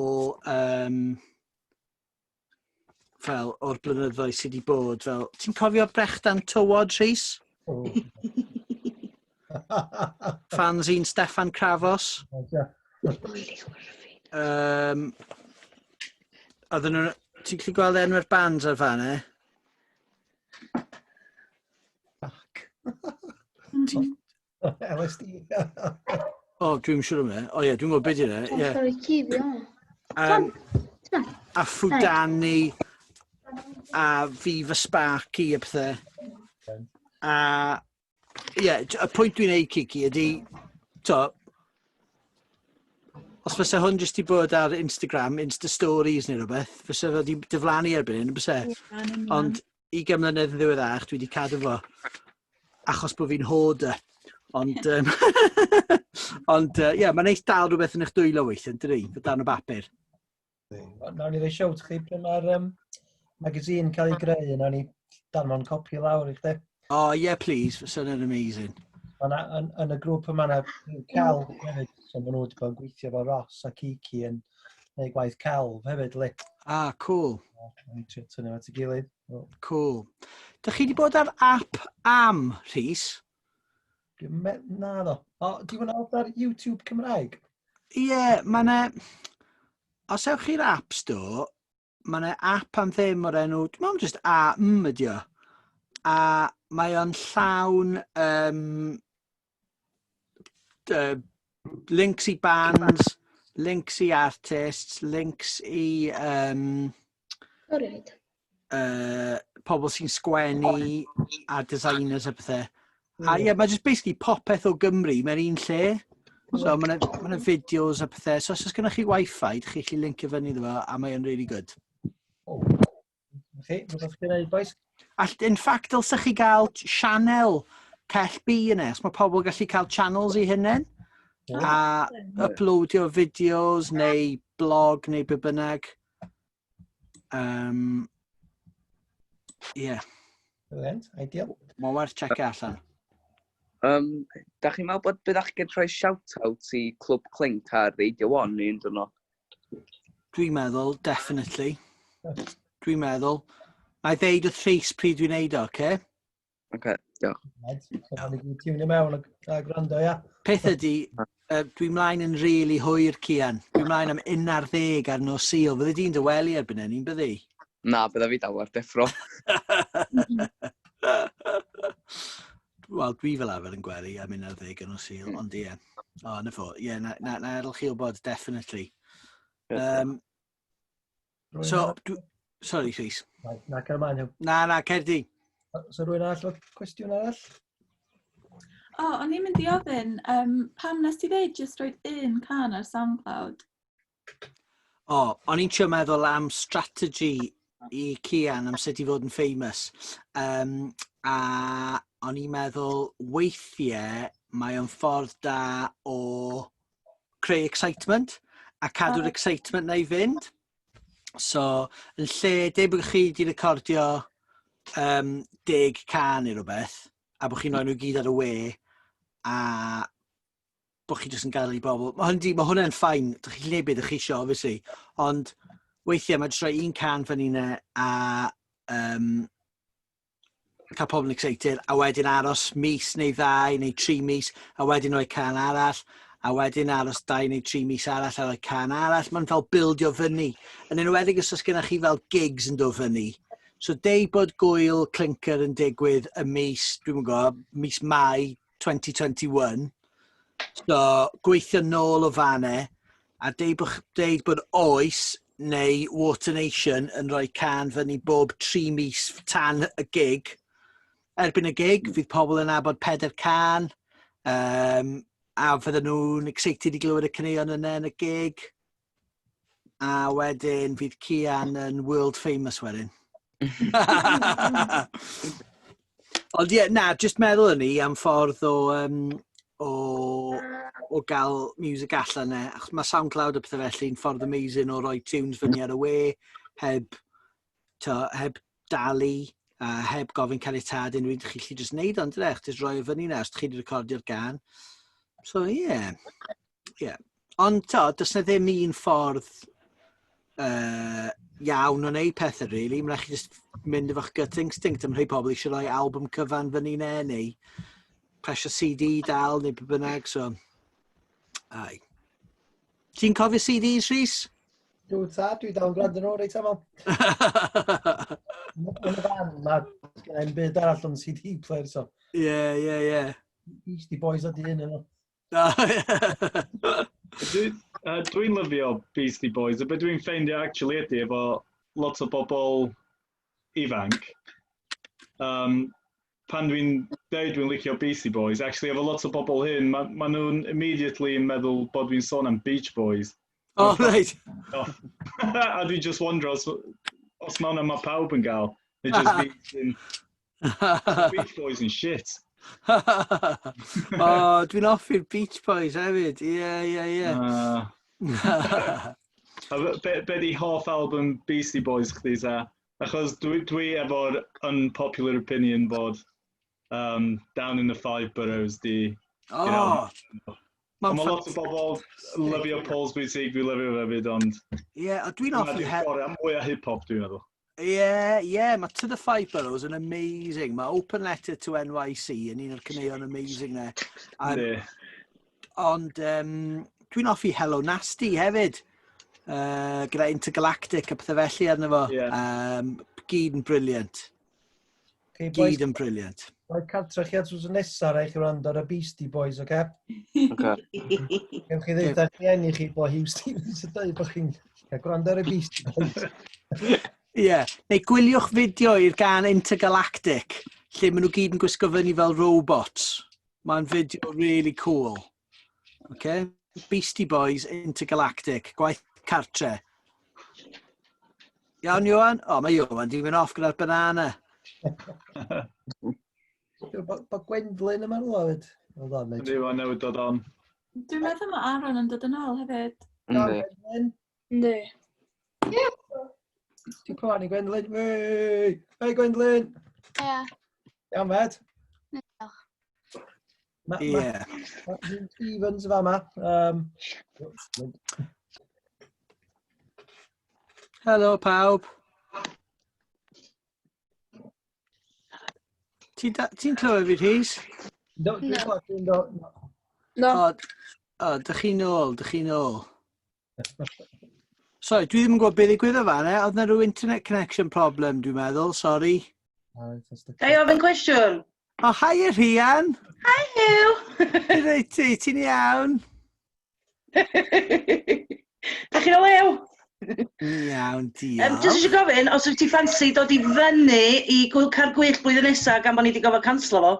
fel o'r blynyddoedd sydd wedi bod. Fel, ti'n cofio brechdan tywod, Rhys? Fanzine Steffan Crafos. Ti'n gallu gweld enw'r bands ar fan e? LSD. O, dwi'n siŵr am e. O ie, dwi'n gwybod beth yna. Sorry, ci fi o. A Ffwdani, a Viva Sparky a pethau. A ie, y pwynt dwi'n ei Kiki ydy, os fysa hwn jyst I bod ar Instagram, Insta Stories neu rhywbeth, fysa fe wedi diflannu erbyn hyn, bysa. Ond 20 mlynedd yn ddiweddach, dwi wedi cadw fo. Achos bod fi'n hoarder. Ond, ie, mae'n neis dal rhywbeth yn eich dwylo weithio, yn dydi? Fy dan y bapur. Nawr ni ddweud siawt chi, pryd mae'r magazine cael ei greu, nawr ni dan ma'n copi lawr I chdi. O, ie, please, fysa hynny'n amazing. Yn y grŵp yma yna celf hefyd, so maen nhw wedi bod yn gweithio efo Ross a Kiki yn gwneud gwaith celf hefyd, li. Ah, cool. Ni'n trio tynnu at ei gilydd. Cool. Dych chi wedi bod ar app am, Rhys? Na ddo. O, di hwnna ar YouTube Cymraeg? Ie, mae'n os ewch chi'r App Store, mae'n app am ddim o'r enw, dwi'n meddwl just AM ydi o. A mae o'n llawn links I bands, links I artists, links I pobl sy'n sgwennu a designers a pethau. A ie, mae just basically popeth o Gymru mewn un lle. So mae yna fideos a pethau. So os oes gennych chi Wi-Fi, chi'n gallu linkio fyny iddo fo, a mae'n really good. Chi, rhywbeth chi'n gwneud, boys? In fact, dylsech chi gael channel Clwb yna, os mae pobl gallu cael channels I hynny, a uploadio fideos, neu blog, neu be bynnag. Ie. Brilliant, ideal. Mae'n werth checio allan. Da chi'n meddwl bod byddach chi'n rhoi shout-out I Clwb Clink ar Radio 1 un dwrnod? Dwi'n meddwl, definitely. Dwi'n meddwl. Na I ddeud wrth Rhys pryd dwi'n neud o, oce? Oce, diolch. So, ma'n i tiwnio mewn a gwrando, ia? Peth ydi, dwi'n mlaen yn really hwyr, Cian. Dwi'n mlaen am 11 ar nos Sul. Fydde di'n dyweli erbyn hynny'n byddi? Na, bydda fi dal ar deffro. Wel, dwi fel arfer yn gweri am 11 ar nos Sul, ond ie. O, na fo. Ie, na edrych chi o bod, definitely. So, sorry, Rhys. Na, cer ymlaen, Huw. Na, cer di. So, rwy'n arall o cwestiwn arall? O'n i'n mynd I ofyn, pam nes ti ddeud jyst roed un can ar SoundCloud? O'n i'n trio meddwl am strategy I Cian am sut I fod yn famous. A o'n i'n meddwl weithiau mae o'n ffordd da o creu excitement a cadw'r excitement na I fynd. So, yn lle, de bod chi wedi recordio 10 can neu rhywbeth, a bod chi'n rhoi nhw gyd ar y we, a bod chi jyst yn gadael I bobl. Mae hwnna'n ffain, dych chi'n lle beth ych chi isio, obviously. Ond weithiau mae jyst rhoi un can fan yna a cael pobl yn excited, a wedyn aros mis neu 2 neu 3 mis, a wedyn rhoi can arall, a wedyn aros 2 neu 3 mis arall a rhoi can arall. Mae'n fel bildio fyny. Yn enwedig os oes gennych chi fel gigs yn dod fyny. So, deu bod gwyl Clinker yn digwydd y mis, dwi'n gwybod, mis Mai 2021. So, gweithio nôl o fanau, a deud bod oes neu Water Nation yn rhoi can fyny bob 3 mis tan y gig. Erbyn y gig, fydd pobl yn abod 4 can, a fydden nhw'n excited I glywed y caneuon yna yn y gig. A wedyn fydd Cian yn world famous wedyn. Ond ie, na, just meddwl yn ni am ffordd o gael music allan e. Mae SoundCloud a pethau felly'n ffordd amazing o roi tunes fyny ar y we, heb dalu, heb gofyn caniatad unrhyw un, chi'n just neud ond ydych, just roi fyny na os chi'n recordio'r gan. So ie. Ond does na ddim un ffordd iawn o wneud pethau, really. Mae'n rhaid chi just mynd efo'ch gut instinct am rhai pobl eisiau rhoi album cyfan fyny neu presio CD dal neu bynnag, so... Ai. Ti'n cofio CDs, Rhys? Dwi dal yn gwrando nhw, reit aml. Yn y fan, mae'n byd arall o'n CD player, so... Ie. Beastie Boys o di hyn yno. Dwi'n lyfio Beastie Boys, a beth dwi'n ffeindio actually ydy efo lot o bobl ifanc. Pan dwi'n dweud dwi'n licio Beastie Boys, actually efo lot o bobl hyn, ma nhw'n immediately yn meddwl bod dwi'n sôn am Beach Boys. Oh, right. A dwi'n just wonder os ma hwnna mae pawb yn gael. It just Beach Boys yn shit. Dwi'n offi'r Beach Boys hefyd, ie. Be di hoff album Beastie Boys chdi ta? Achos dwi efo'r unpopular opinion bod Down in the Five Boroughs di... Mae lot o bobl lyfio Paul's Boutique, dwi'n lyfio hefyd, ond... Ie, dwi'n offi... Mwy o hip-hop, dwi'n meddwl. Ie, mae To the Five Boroughs yn amazing. Mae Open Letter to NYC yn un o'r caneuon amazing ne. Ond dwi'n offi Hello Nasty hefyd. Gyda Intergalactic a pethau felly arno fo. Gyd yn brilliant. Gyd yn brilliant. Mae cartre chi at wrth nesaf rhaid chi wrando ar y Beastie Boys, oce? Gewch chi ddeud ar rhieni chi bod Huw Stephens yn dweud bod chi'n gwrando ar y Beastie Boys. Ie, neu gwylio'ch fideo i'r gan Intergalactic, lle maen nhw gyd yn gwisgo fyny fel robots. Mae'n fideo really cool. Okay? Beastie Boys Intergalactic, gwaith cartre. Iawn, Iwan? O, mae Iwan di mynd off gyda'r banana. Bod Gwendolyn yma'n lwyd. Iwan newid dod on. Dwi'n meddwl mae Aaron yn dod yn ôl hefyd. Ynddi. Ti'n clywed ni, Gwendolyn? Hei, Gwendolyn! Ie. Iawn, Fed? Diolch. Ie. Huw Stephens fa yma. Helo, pawb. Ti'n clywed fi, Rhys? No. O, dych chi'n ôl, Sorry, dwi ddim yn gwybod beth ddigwyddodd fan e. Oedd na rhyw internet connection problem, dwi'n meddwl, sorry. Gai ofyn cwestiwn? O, hi Rhian. Hi, Huw! Reit ti, ti'n iawn? Da chi'n o lew? Iawn, diolch. Jyst eisiau gofyn, os wyt ti ffansi dod i fyny i car gwych blwyddyn nesaf gan bod ni wedi gofod canslo fo,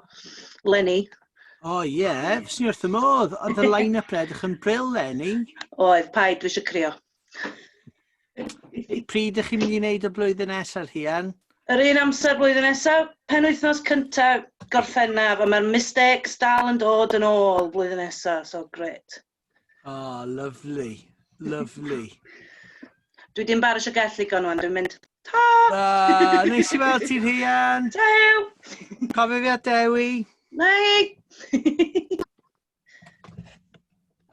Lenny? O ie, fes ni wrth y modd. Oedd y line-up edrych yn bril, Lenny. Oedd, paid, dwi eisiau crio. Pryd ydych chi'n mynd i wneud y blwyddyn nesaf, Rhian? Yr un amser blwyddyn nesaf, penwythnos cyntaf gorffennaf, a mae'r mistakes dal yn dod yn ôl blwyddyn nesaf, so great. Oh, lovely, lovely. Dwi di'n baris o gallu gan wan, dwi'n mynd, ta! Neis i weld ti, Rhian. Tew! Cofio fi a Dewi. Nei!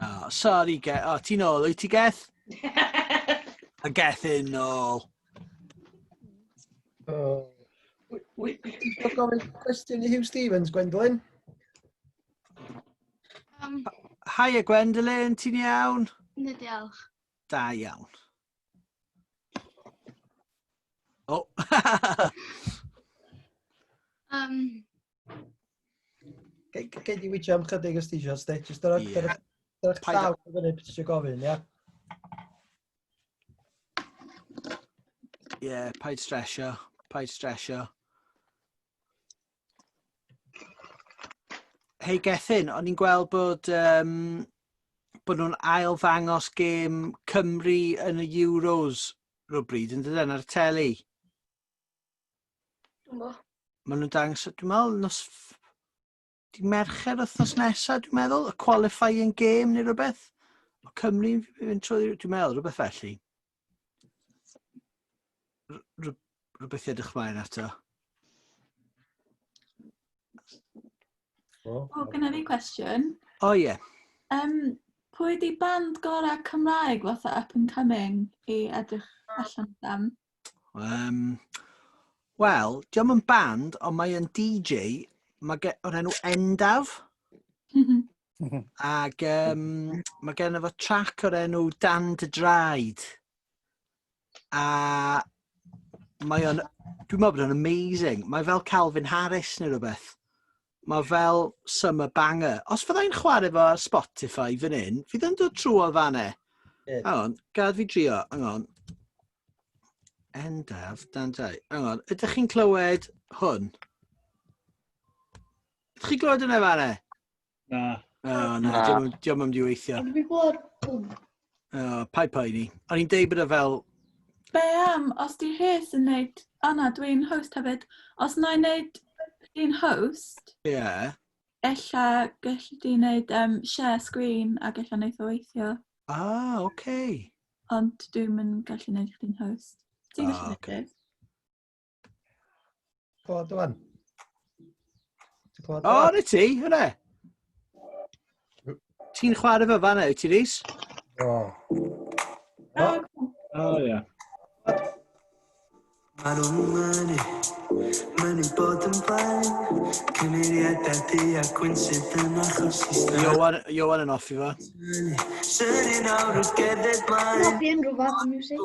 Oh, sorry, ti'n ôl, wyt ti geth? A geth yn ôl. Ti'n gofyn cwestiwn i Huw Stephens, Gwendolyn? Hiya, Gwendolyn, ti'n iawn? Ne, diolch. Da iawn. O. Gei di wytio am chydig os ti eisiau, sti? Jyst yr eich llaw o fyny beth eisiau gofyn, ia? Ie, paid stresio. Hei, Gethin, o'n i'n gweld bod nhw'n ailddangos gêm Cymru yn y Euros rhywbryd, yn dydyn, ar y teli. Maen nhw'n dangos, dwi'n meddwl, di Mercher wythnos nesaf, dwi'n meddwl, y qualifying game neu rhywbeth. O Cymru, dwi'n meddwl, rhywbeth felly. Rhywbeth i edrych mlaen ato. O, gyda fi cwestiwn. O, ie. Pwy di band gorau Cymraeg fatha up and coming i edrych allan am? Wel, diolch yn band, ond mae yn DJ, o'r enw Endaf. Ac mae gen efo track o'r enw Dan dy Draed. A dwi'n meddwl bod yn amazing. Mae fel Calvin Harris neu rhywbeth. Mae fel Summer Banger. Os fyddai'n chwarae fo ar Spotify fan hyn, fydd yn dod trwy o fanau. Hang on, gad fi drio, hang on. Endaf, Dan Draed. Hang on, ydych chi'n clywed hwn? Ydych chi'n clywed hwnna fanau? Na. O, na, diolch yn mynd i weithio. Pai poeni. O'n i'n deud bod o fel... Be am, os di Rhys yn neud... O na, dwi'n host hefyd. Os na i neud di'n host... Ie. Ella gallu di neud share screen a gallu neud o weithio. Oce. Ond dwi'n mynd gallu neud chdi'n host. Ti'n gallu neud Rhys? Clywed o'n? O, na ti, hwnna. Ti'n chwarae fo fanna, wyt ti, Rhys? O, ie. Iowan yn offi fo. Noffi unrhyw fath o music.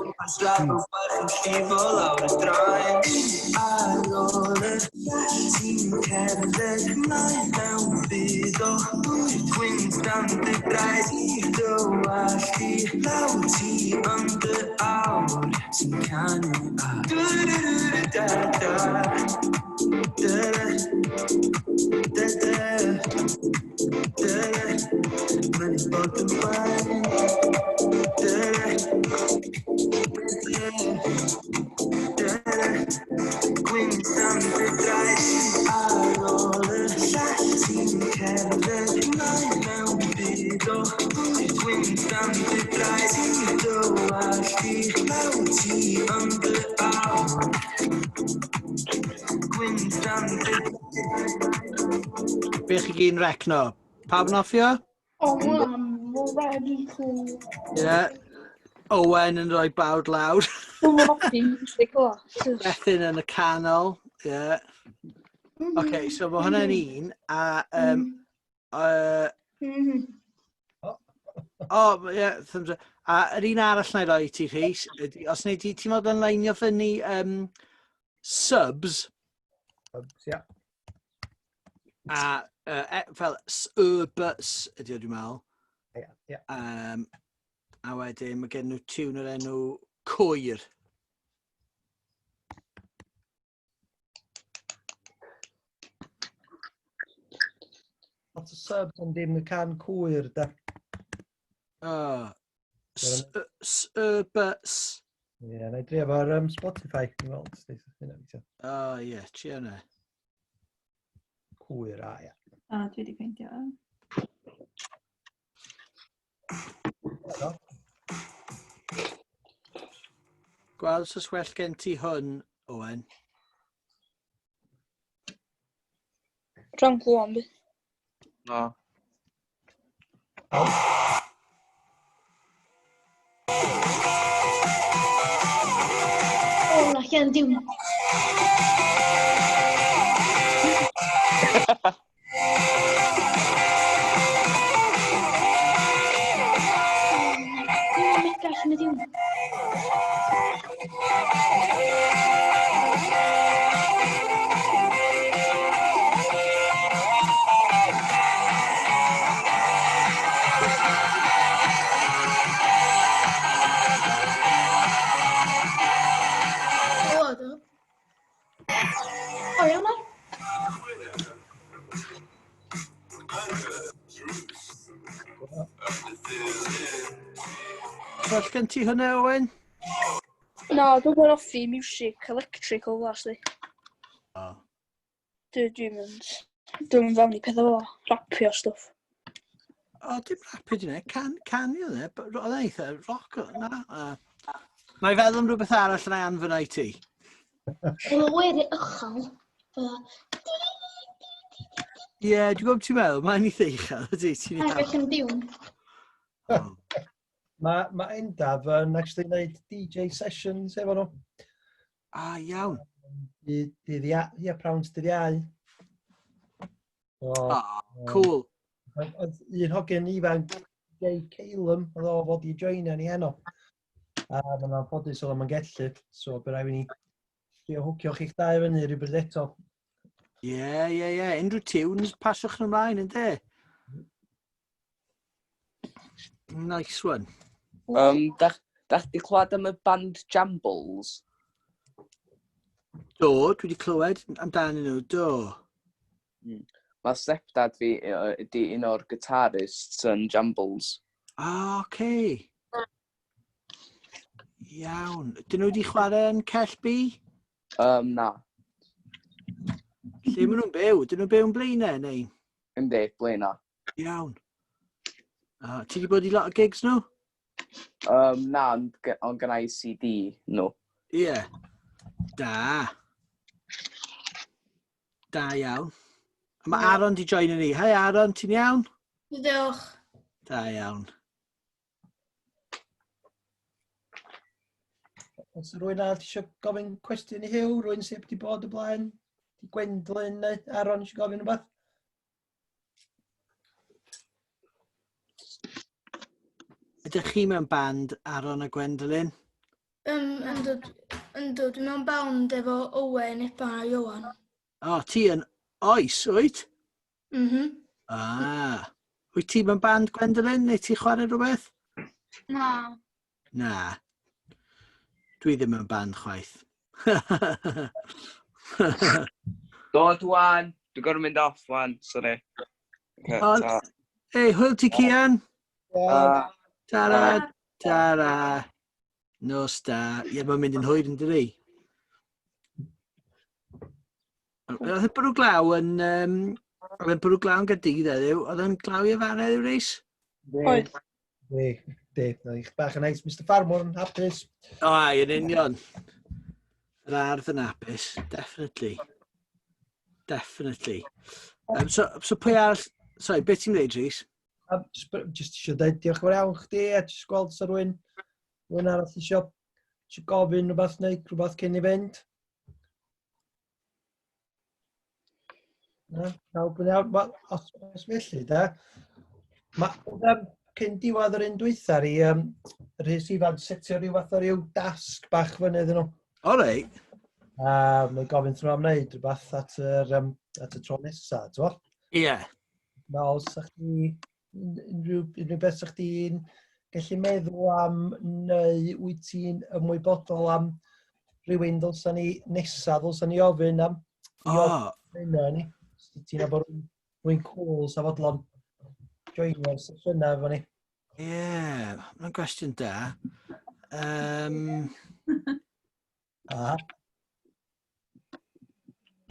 Be chi gyn recno? Pawb yn offi o? Oh man, already cool. Ie. Owen yn rhoi bawd lawr. Dwi'n hoffi music o. Bethyn yn y canol. Ie. OK, so mae hwnna'n un. A yr un arall na i roi ti, Rhys, os wneud ti mod yn leinio fyny subs. Subs, ia. A fel s-bus ydy o dwi'n meddwl. Ia. A wedyn mae gen nhw tiwn o'r enw Cwyr. Lot o subs ond dim y can Cwyr, da. S-bus. Ie, na i drio fo'r Spotify. Ie, ti yna. Cwyr, ia. Dwi wedi ffeindio. Gweld os well gen ti hwn, Owen. Rhan glwm bi. No. Na lla'n diwn. Mega lla'n diwn. O, iawn o. Well gen ti hwnna, Owen? Na, dwi'n hoffi music electrical fas di. Dwi'n mynd fewn i pethau fel rapio stwff. Dim rapio di ne, can i hwnna, oedd e'n eitha rock o, na. Na i feddwl am rhywbeth arall yn ei anfynu i ti. Wel, wedi ychal. Ie, dwi'n gwybod ti'n meddwl, mae'n eitha uchel, ydy ti'n Mega lla'n diwn. Mae Endaf yn actually wneud DJ sessions efo nhw. Iawn. Prawns dydd iau. Cool. Oedd un hogyn ifanc, Jay Calum, oedd o fod i joinio ni heno. A mae'n ffodus oedd o'n gellu, so bydd rhaid i ni trio hwcio chi'ch dau fyny rhywbeth eto. Ie. Unrhyw tunes paswch yn ymlaen, ynddo? Nice one. Dach chi clywed am y band Jambles? Do, dwi wedi clywed amdanyn nhw, do. Mae stepdad fi ydi un o'r guitarists yn Jambles. Oce. Iawn. Dyn nhw wedi chwarae yn Clwb? Na. Lle maen nhw'n byw? Dyn nhw'n byw yn Blaenau, neu? Yndi, Blaenau. Iawn. Ti wedi bod i lot o gigs nhw? Na, ond gynnau CD nhw. Ie. Da. Da iawn. Mae Aaron di join ni. Hei Aaron, ti'n iawn? Diolch. Da iawn. Os rwy'n arall eisiau gofyn cwestiwn i Huw, rwy'n sy'n wedi bod y blaen, di Gwendolyn neu Aaron eisiau gofyn rhywbeth? Ydych chi mewn band Aaron a Gwendolyn? Yndw, dwi mewn band efo Owen, Eban a Iowan. O, ti yn oes, wyt? Wyt ti mewn band Gwendolyn, neu ti chwarae rhywbeth? Na. Na. Dwi ddim mewn band chwaith. Dod wan, dwi'n gorfod mynd off wan, sorry. Hwyl ti Cian? Ta. Tara. Nos da. Ie, mae'n mynd yn hwyr yn dydi? Oedd y bwrw glaw yn... Oedd yn bwrw glaw yn Gaerdydd eddiw. Oedd yn glaw i efan eddiw reis? Oedd. De, eich bach yn eis, Mr Farmwr yn hapus. O, yn union. Yr ardd yn hapus, definitely. Definitely. So pwy arall... Sorry, beth ti'n gwneud, Rhys? Just eisiau dweud diolch yn fawr iawn chdi, a just gweld sa rwy'n arall eisiau gofyn rhywbeth neu rhywbeth cyn i fynd. Nawr iawn, os felly, da. Cyn diwedd yr un dwythar i Rhys Ifan setio rhyw fath o ryw dasg bach fyny iddyn nhw. O rei. Mae gofyn nhw am wneud rhywbeth at y tro nesaf, ti'n fawr? Ie. Os ydych chi unrhyw beth ydych chi'n gallu meddwl am neu wyt ti'n ymwybodol am rhywun ddylsa ni nesaf, ddylsa ni ofyn am yna ni. Ti'n abod rhywun cool sa fodlon joinio'r sesiynau efo ni. Ie, mae'n gwestiwn da.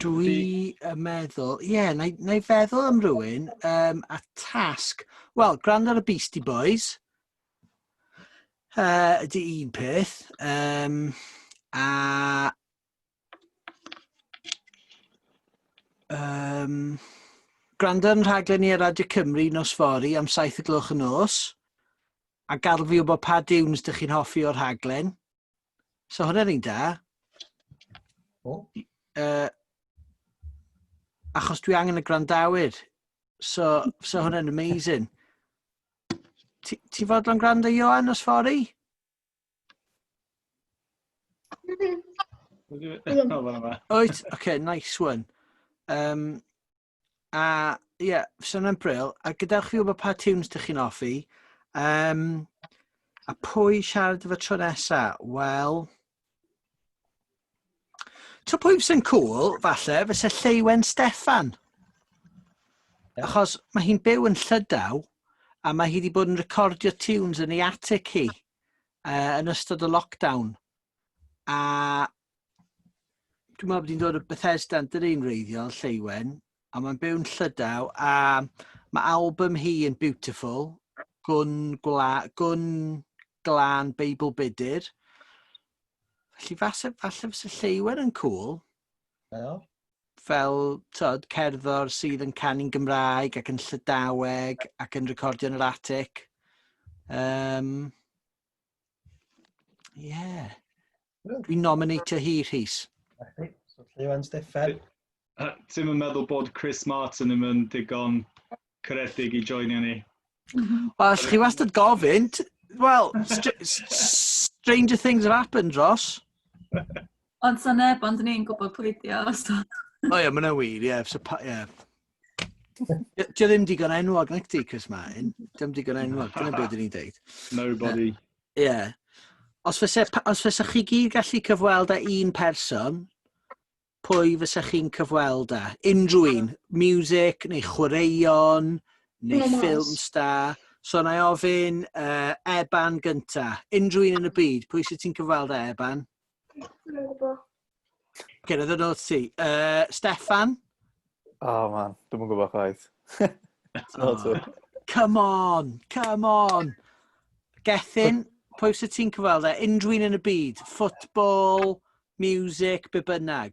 Dwi yn meddwl, na i feddwl am rhywun a tasg. Wel, Grand ar y Beastie Boys ydy un peth. Gwrando yn rhaglen ni ar Radio Cymru nos fori am 7 o'r gloch y nos. A gadw fi wybod pa diwns dych chi'n hoffi o'r rhaglen. So hwnna'n un da. Achos dwi angen y grandawyr. So hwnna'n amazing. Ti fodlon gwrando Ioan os fori? Oed? OK, nice one. So yna'n bril. A gadewch fi wybod pa tunes dych chi'n hoffi. A pwy siarad efo tro nesa? Wel... To pwy sy'n cool, falle, fysa Clwb Stephens. Achos mae hi'n byw yn Llydaw, a mae hi wedi bod yn recordio tunes yn ei attic hi yn ystod y lockdown. A dwi'n meddwl bod hi'n dod o Bethesda yn dyn wreiddiol, Clwb, a mae'n byw yn Llydaw, a mae album hi yn beautiful, gwn glân Beibl Budur. Felly falle fysa Clwb yn cool. Fel cerddor sydd yn canu'n Gymraeg ac yn Llydaweg ac yn recordio yn yr attic. Dwi'n nominatio hi, Rhys. So Clwb Stephens. Ti'n meddwl bod Chris Martin yn mynd digon caredig i joinio ni? Wel, chi wastad gofyn. Well, stranger things have happened, Ross. Ond sa neb, ond ni'n gwybod pwydio. O ie, mae'n wir, ie. Dio ddim digon enwog na chdi, Chris Martin. Dim digon enwog, dyna beth ni'n dweud. Nobody. Ie. Os fysa chi gyd gallu cyfweld â un person, pwy fysa chi'n cyfweld â? Unrhyw un. Music, neu chwaraeon, neu ffilm star. So na i ofyn Eban gynta. Unrhyw un yn y byd, pwy sydd ti'n cyfweld â Eban? Gyrraedd yn oed ti. Steffan? Man, dwi'n yn gwybod chwaith. Come on. Gethin, pwy sydd ti'n cyfweld â? Unrhyw un yn y byd? Football, music, be bynnag?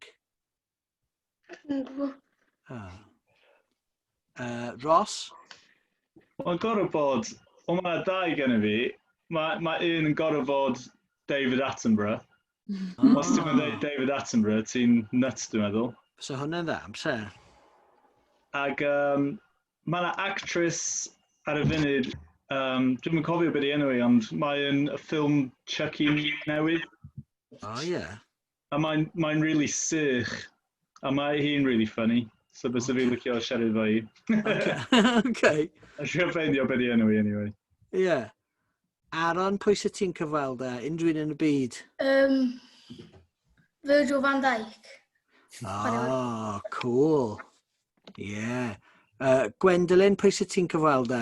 Ross? Mae'n gorau bod, o mae dau gen i fi, mae un yn gorau bod David Attenborough. Os ti'n meddwl David Attenborough, ti'n nuts dwi'n meddwl. So hwnna'n dda, amser. Ac mae yna actress ar y funud, dwi'n cofio beth i enw i, ond mae'n y ffilm Chucky newydd. Oh, yeah. A mae'n really sych, a mae hi'n really funny. So bys fi licio siarad fo i. Okay. A siarad ffeindio beth i enw i, anyway. Yeah. Aaron, pwy sy'n ti'n cyfweld e? Unrhyw un yn y byd? Virgil van Dijk. Oh, cool. Yeah. Gwendolyn, pwy sy'n ti'n cyfweld e?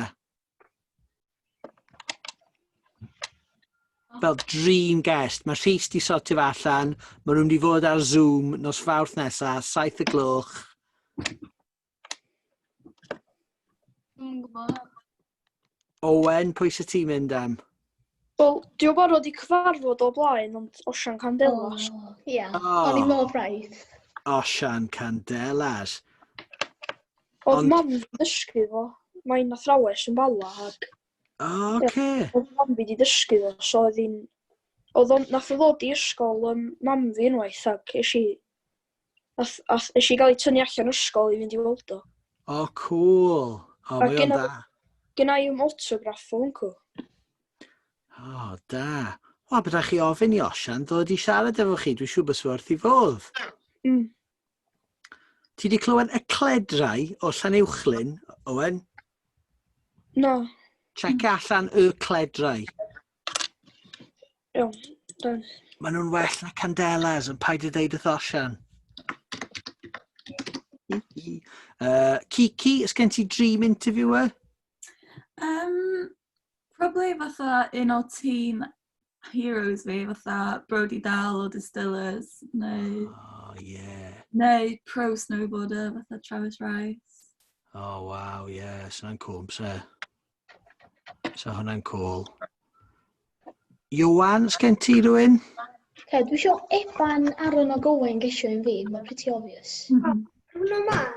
Fel dream guest. Mae Rhys di sortio fe allan. Mae nhw'n di fod ar Zoom nos Fawrth nesa, 7:00. Dwi'n gwybod. Owen, pwy sy'n ti'n mynd am? Wel, dwi'n barod i cyfarfod o blaen, ond Osian Candelas. Ie, o'n i mor braidd. Osian Candelas. Oedd mam fi'n dysgu fo. Mae'n athrawes yn bala, ac... Oce. Oedd mam fi di dysgu fo, so oedd hi'n... Nath o ddod i ysgol mam fi unwaith, ac eisiau gael ei tynnu allan ysgol i fynd i weld o. O, cool. O, mae o'n da. Gynna i autograff o hwncw. O, da. O, bydda chi ofyn i Osian ddod i siarad efo chi, dwi'n siŵr bys wrth i fodd. Ti di clywed y cledrau o Llanuwchlyn, Owen? No. Check allan y cledrau. Iawn, dan. Maen nhw'n well na Candelas yn paid i ddeud wrth Osian. Kiki, ys gen ti dream interviewer? Probably fatha un o team heroes fi, fatha Brody Dal o Distillers, neu... Oh, yeah. Neu pro snowboarder, fatha Travis Rice. Oh, wow, yeah, so hwnna'n cool, so hwnna'n cool. Iwan, ys gen ti rhywun? Dwi eisiau Eban, Aaron o Gowen gesio un fi, mae'n pretty obvious. Bruno Mars.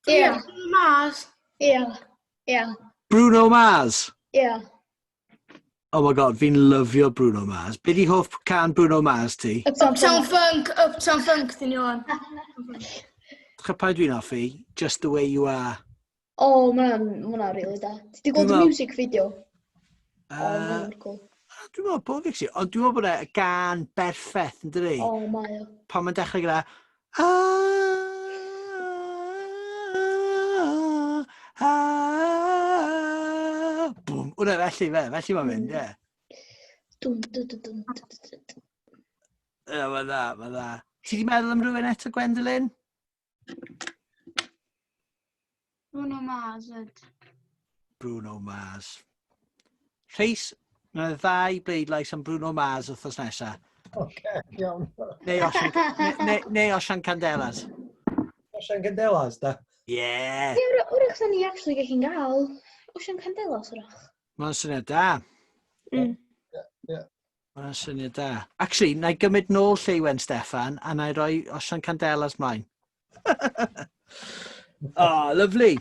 Ie. Bruno Mars. Ie. Bruno Mars? Ie. Oh my god, fi'n lyfio Bruno Mars. Be di hoff can Bruno Mars ti? Uptown Funk, dyn nhw on. Cha pa dwi'n hoffi? Just the way you are. O, mae'n rili da. Ti di gweld y music video? O, mae'n cool. Dwi'n meddwl bod fi, ond dwi'n meddwl bod e gan berffaith, yn dydi? O, mae o. Pan mae'n dechrau gyda... Bwm, hwnna felly mae'n mynd, ie. Ie, mae'n dda. Ti di meddwl am rhywun eto, Gwendolyn? Bruno Mars. Bruno Mars. Rhys, mae'n ddau bleidlais am Bruno Mars wrthos nesa. Oce, iawn. Neu Osian Candelas. Osian Candelas, da? Ie. Wrach sa ni actually gallu'n gael Osian Candelas, wrach. Mae'n syniad da. Mae'n syniad da. Actually, na i gymryd nôl Lleiwen Steffan a na i roi Osian Candelas mlaen. Oh, lovely.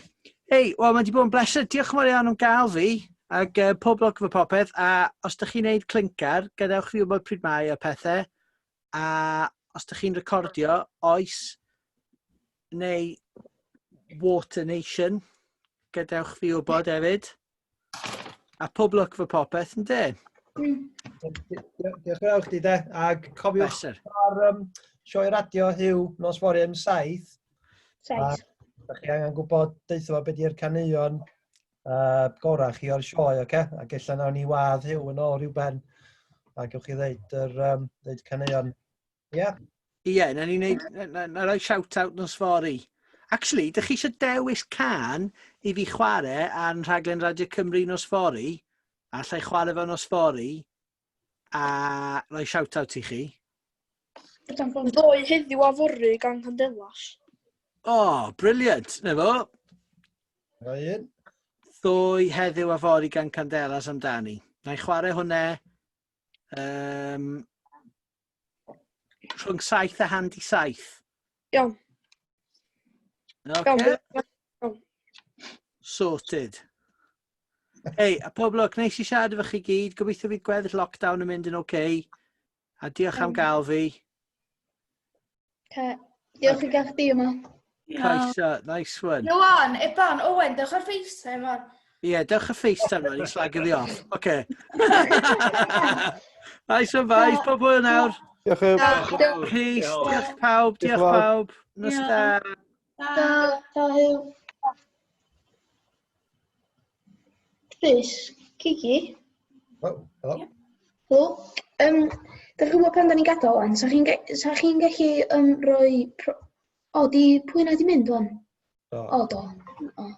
Hei, wel, mae wedi bod yn bleser. Diolch yn fawr iawn am gael fi. Ac pob lwc fy popeth. A os ydych chi'n neud clincar, gadewch fi wybod pryd mae a pethau. A os ydych chi'n recordio, oes neu Water Nation, gadewch fi wybod hefyd. A pob lwc fy popeth, yn de? Diolch yn fawr chdi, de. Ac cofiwch ar sioe radio Huw nos fory am 7. 7. Da chi angen gwybod deitha fo beth i'r caneuon gorau chi o'r sioe, oce? Ac ella nawn ni wadd Huw yn ôl rhyw ben. A gewch chi ddeud caneuon. Ie? Ie, na roi shout-out nos fory. Actually, dych chi eisiau dewis can i fi chwarae a'n rhaglen Radio Cymru nos fory, a allai chwarae fe nos fory, a roi shout-out i chi. Ddoi heddiw a forri gan Candelas. Oh, brilliant. Na fo. Ddoi heddiw a fori gan Candelas amdani. Na i chwarae hwnne rhwng 7 a hand i 7. Iawn. Okay. Sorted. Hei, a pob lwc, neis i siarad efo chi gyd. Gobeithio fydd gweddill lockdown yn mynd yn okay. A diolch am gael fi. Diolch i gael chdi yma. Croeso, nice one. Iwan, Eban, Owen, dewch ar FaceTime man. Ie, dewch y FaceTime man, i slagio fi off. Oce. Nice one, boys. Pob hwyl nawr. Diolch Huw. Rhys, diolch pawb, diolch pawb. Nos da. Da Huw. Rhys, Kiki. Helo. Helo. Dych chi'n gwybod pan da ni'n gadael wan? Sa chi'n gallu rhoi... O, pwy na di mynd wan? Do. O, do. O.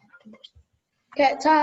Oce, ta.